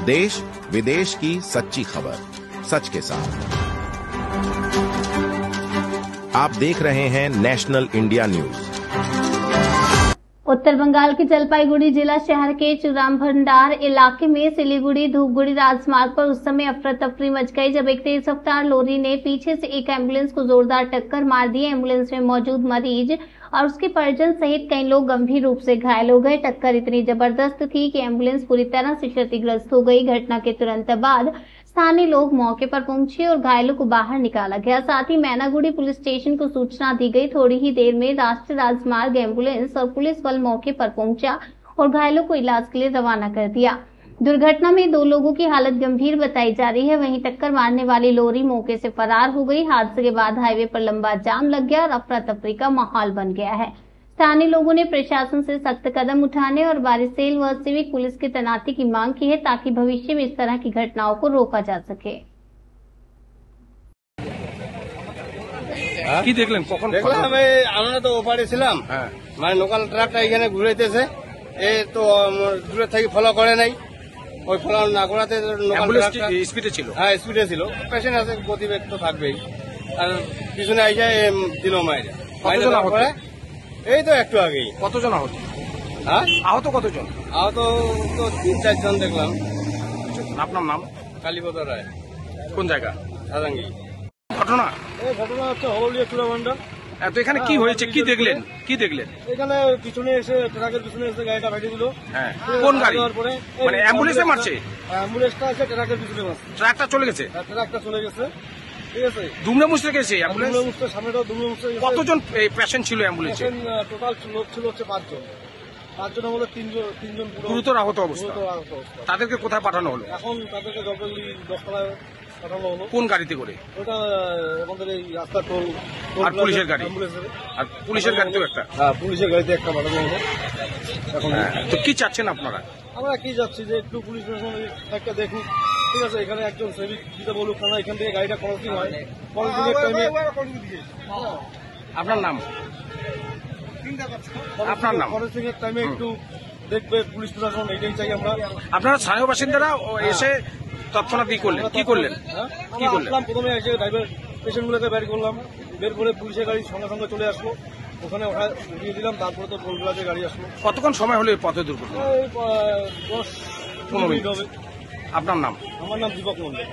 देश विदेश की सच्ची खबर सच के साथ। आप देख रहे हैं नेशनल इंडिया न्यूज। उत्तर बंगाल के जलपाईगुड़ी जिला शहर के चुराम भंडार इलाके में सिलीगुड़ी धूपगुड़ी राजमार्ग पर उस समय अफरा तफरी मच गई जब एक तेज रफ्तार लोरी ने पीछे से एक एम्बुलेंस को जोरदार टक्कर मार दी। एम्बुलेंस में मौजूद मरीज और उसके परिजन सहित कई लोग गंभीर रूप से घायल हो गए। टक्कर इतनी जबरदस्त थी कि एम्बुलेंस पूरी तरह से क्षतिग्रस्त हो गई। घटना के तुरंत बाद स्थानीय लोग मौके पर पहुंचे और घायलों को बाहर निकाला गया। साथ ही मैनागुड़ी पुलिस स्टेशन को सूचना दी गई। थोड़ी ही देर में राष्ट्रीय राजमार्ग एम्बुलेंस और पुलिस बल मौके पर पहुंचा और घायलों को इलाज के लिए रवाना कर दिया। दुर्घटना में 2 लोगों की हालत गंभीर बताई जा रही है। वहीं टक्कर मारने वाली लोरी मौके से फरार हो गई। हादसे के बाद हाईवे पर लंबा जाम लग गया और अफरा तफरी का माहौल बन गया है। स्थानीय लोगों ने प्रशासन से सख्त कदम उठाने और बारिशेल व सिविक पुलिस की तैनाती की मांग की है ताकि भविष्य में इस तरह की घटनाओं को रोका जा सके। কি দেখলেন কখন? দেখলাম আমরা তো ওপারে ছিলাম, মানে লোকাল ট্রাকটা এখানে ঘুরাইতেছে, এ তো দূরে থেকে ফলো করে নাই, ওই ফলো না করাতে স্পিডে ছিল। হ্যাঁ স্পিডে ছিল, পেশেন্ট আছে, গতিবেগ তো থাকবেই। আর পিছনে আইসা দিল মাইরে। এই তো একটু আগেই। কতজন আহত? হ্যাঁ আহত কতজন? আহত তো 3-4 জন দেখলাম। আপনার নাম? কালীপদ রায়। কোন জায়গা? সাজাঙ্গি। ঘটনা ঘটনা হচ্ছে হলদিয়া চূড়ামন্ডল। তো এখানে কি হয়েছে, কি দেখলেন? এখানে পিছনে এসে ট্রাকের পিছনে এসে গাড়িটা ভেঙে দিল। হ্যাঁ, কোন গাড়ি? মানে অ্যাম্বুলেন্সে মারছে? অ্যাম্বুলেন্সটা আছে ট্রাকের পিছনে মারছে। ট্রাকটা চলে গেছে? ট্রাকটা চলে গেছে, ঠিক আছে। দুমড়ে মুচড়ে গেছে অ্যাম্বুলেন্স? সামনেটাও দুমড়ে মুচড়ে গেছে। কতজন পেশেন্ট ছিল অ্যাম্বুলেন্সে? টোটাল লোক ছিল হচ্ছে 5 জন। 5 জনের মধ্যে 3 জন গুরুতর আহত অবস্থা। তাদেরকে কোথায় পাঠানো হলো? এখন তাদেরকে জলপাইগুড়ি 10 তলায় পাঠানো হলো। কোন গাড়িতে করে? ওটা আমাদের এই রাস্তা টোল আর পুলিশের গাড়ি? আর পুলিশের গাড়িতেও একটা? হ্যাঁ, পুলিশের গাড়িতে একটা পাঠানো হলো। এখন তো কি চাচ্ছেন আপনারা? আমরা কি যাচ্ছি যে একটু পুলিশ প্রশাসন একটা দেখুক, ঠিক আছে। এখানে একজন সেবিক দিতে বলুক, কেন এখান থেকে গাড়িটা ক্রসিং হয়, ক্রসিংয়ের টাইমে। আপনার নাম? আপনার নাম? ক্রসিংয়ের টাইমে একটু দেখবে পুলিশ প্রশাসন, এটাই চাই আমরা। আপনারা স্থানীয় বাসিন্দারা এসে তৎক্ষণাৎ কি করলেন? প্রথমে এসে ড্রাইভার পেশেন্টগুলোকে বের করলাম, বের করে পুলিশের গাড়ি সঙ্গে সঙ্গে চলে আসলো, ওখানে উঠিয়ে দিলাম। তারপরে তো টোল প্লাজায় গাড়ি আসলো। কতক্ষণ সময় হলো এই পথে দুর্ঘটনা? 10-15 মিনিট হবে। আপনার নাম? আমার নাম দীপক মন্ডল।